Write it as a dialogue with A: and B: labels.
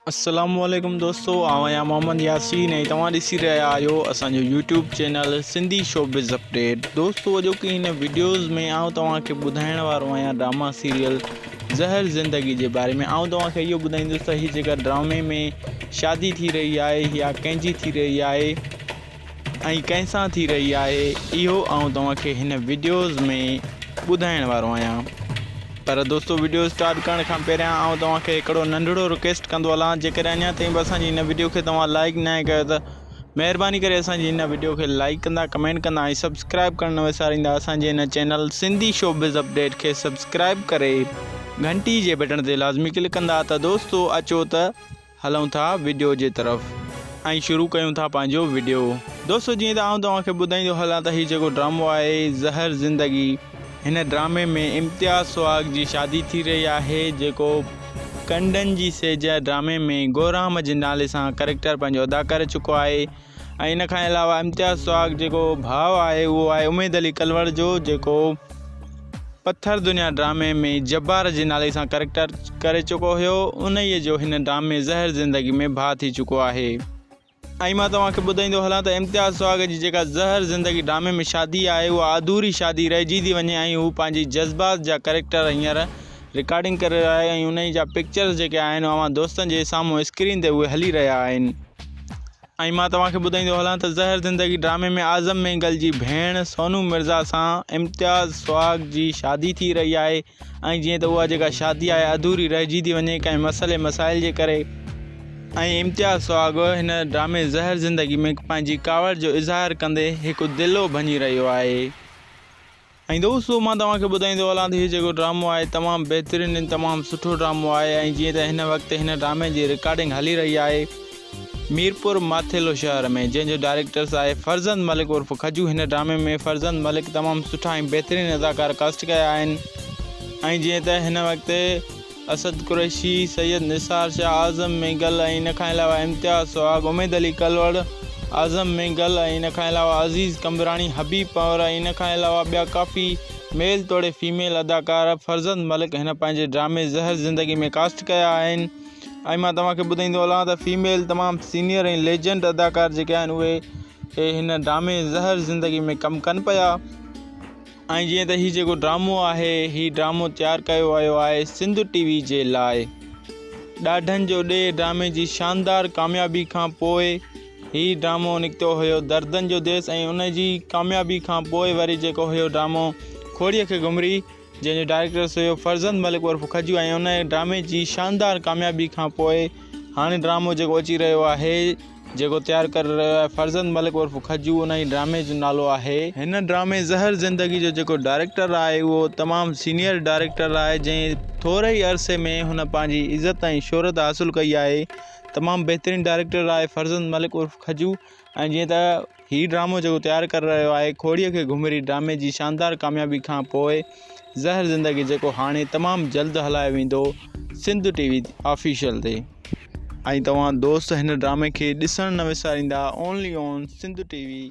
A: अस्सलामुअलैकुम दोस्तों, आवां मोहम्मद यासीन ऐं तव्हां ॾिसी रहिया आहियो असांजो YouTube channel Sindhi showbiz update. दोस्तों अॼोकी हिन वीडियोज़ में आउं तव्हांखे ॿुधाइण वारो आहियां ड्रामा सीरियल ज़हर ज़िंदगी जे बारे में। आउं तव्हांखे इहो ॿुधाईंदुसि त हीअ जेका ड्रामे में शादी थी रही आहे या कंहिंजी थी रही आहे ऐं कंहिंसां थी रही आहे, इहो आउं तव्हांखे हिन वीडियोज़ में ॿुधाइण वारो आहियां। पर दोस्तों वीडियो स्टार्ट करण खां पहिरियां आउं तव्हांखे हिकिड़ो नंढड़ो रिक्वेस्ट कंदो हलां। जेकर अञा ताईं बि असांजी हिन वीडियो खे तव्हां लाइक न कयो त महिरबानी करे असांजी हिन वीडियो खे लाइक कंदा, कमेंट कंदा ऐं सब्सक्राइब करण न विसारींदा। असांजे हिन चैनल सिंधी शोबिज़ अपडेट खे सब्सक्राइब करे घंटी जे बटन ते लाज़मी क्लिक कंदा। त दोस्तों अचो त हलूं था वीडियो जे तरफ़ ऐं शुरू कयूं था पंहिंजो वीडियो। दोस्तों जीअं त आउं तव्हांखे ॿुधाईंदो हलां त हीउ जेको ड्रामो आहे ज़हर ज़िंदगी, हिन ड्रामे में इम्तियाज़ सुहाग जी शादी थी रही है, जेको कंडन जी सेज ड्रामे में गोराम जे नाले सां कैरेक्टर पंहिंजो अदा करे चुको आहे। ऐं इन खां अलावा इम्तियाज़ सुहाग जेको भाउ आहे उहो आहे उमेद अली कलवर जो, जेको पत्थर दुनिया ड्रामे में जब्बार जे नाले सां कैरेक्टर करे चुको हुयो। उन्हीअ जो हिन ड्रामे ज़हर ज़िंदगी में भाउ थी चुको आहे। ऐं मां तव्हांखे ॿुधाईंदो हलां त इम्तियाज़ सुहाग जी जेका ज़हर ज़िंदगी ड्रामे में शादी आहे उहा अधूरी शादी रहिजी थी वञे ऐं हू पंहिंजी जज़्बात जा कैरेक्टर हींअर रिकॉर्डिंग करे रहिया आहे ऐं उन जा पिक्चर्स जेके आहिनि अवां दोस्तनि जे साम्हूं स्क्रीन ते उहे हली रहिया आहिनि। ऐं मां तव्हांखे ॿुधाईंदो हलां त ज़हर ज़िंदगी ड्रामे में आज़म मेंगल जी भेण सोनू मिर्ज़ा सां इम्तियाज़ सुहाग जी शादी थी रही आहे। ऐं जीअं त उहा जेका शादी आहे अधूरी रहिजी थी वञे कंहिं मसइले मसाइल जे करे, ऐं इम्तियाज़ सुहाग हिन ड्रामे ज़हर ज़िंदगी में पंहिंजी कावड़ जो इज़हार कंदे हिकु दिलो बणी रहियो आहे। ऐं दोस्तों मां तव्हांखे ॿुधाईंदो हलां त हीउ जेको ड्रामो आहे तमामु बहितरीनु ऐं तमामु सुठो ड्रामो आहे। ऐं जीअं त हिन वक़्तु हिन ड्रामे जी रिकॉर्डिंग हली रही आहे मीरपुर माथेलो शहर में, जंहिंजो डायरेक्टर्स आहे फरज़ंद मलिक उर्फ़ खजू। हिन ड्रामे में फरज़ंद मलिक तमामु सुठा ऐं बहितरीनु अदाकार कास्ट कया आहिनि। ऐं जीअं त हिन वक़्तु असद कुरैशी, सैयद निसार शाह, आज़म मेंगल ऐं इन खां अलावा इम्तियाज़ सुहाग, उमेद अली कलवड़, आज़म मेंगल ऐं इन खां अलावा अज़ीज़ कंबरानी, हबीब पंवर ऐं इन खां अलावा ॿिया काफ़ी मेल तोड़े फीमेल अदाकार फरज़ंद मलिक हिन पंहिंजे ड्रामे ज़हर ज़िंदगी में कास्ट कया आहिनि। ऐं मां तव्हांखे ॿुधाईंदो हलां त फीमेल तमामु सीनियर ऐं लेजेंड अदाकार जेके आहिनि उहे हिन ड्रामे ज़हर ज़िंदगी में कमु कनि पिया। ऐं जीअं त हीउ जेको ड्रामो आहे हीउ ड्रामो तयारु कयो वियो आहे सिंध टीवी जे लाइ। ॾाढनि जो ॾे ड्रामे जी शानदार कामयाबी खां पोइ हीउ ड्रामो निकितो हुयो दर्दनि जो देस, ऐं उन जी कामयाबी खां पोइ वरी जेको हुयो ड्रामो खोड़ीअ खे घुमरी, जंहिंजो डायरेक्टर्स हुयो फरज़ंद मलिक उर्फ़ खजू। ऐं उन ड्रामे जी शानदार कामयाबी खां पोइ हाणे ड्रामो जेको अची रहियो आहे जेको तयारु करे रहियो आहे फरज़ंद मलिक उर्फ़ खजू, उन ई ड्रामे जो नालो आहे। हिन ड्रामे ज़हर ज़िंदगी जो जेको डायरेक्टर आहे उहो तमामु सीनियर डायरेक्टर आहे, जंहिं थोरे ई अरसे में हुन पंहिंजी इज़त ऐं शोहरत हासिलु कई आहे। तमामु बहितरीनु डायरेक्टर आहे फरज़ंद मलिक उर्फ़ खजू। ऐं जीअं त हीउ ड्रामो जेको तयारु करे रहियो आहे खोड़ीअ खे घुमरी ड्रामे जी शानदार कामयाबी खां पोइ ज़हर ज़िंदगी, जेको हाणे तमामु जल्द हलायो वेंदो सिंध टीवी ऑफिशियल ते। ऐं तव्हां दोस्त हिन ड्रामे खे ॾिसणु न विसारींदा, ओनली ऑन सिंध टीवी।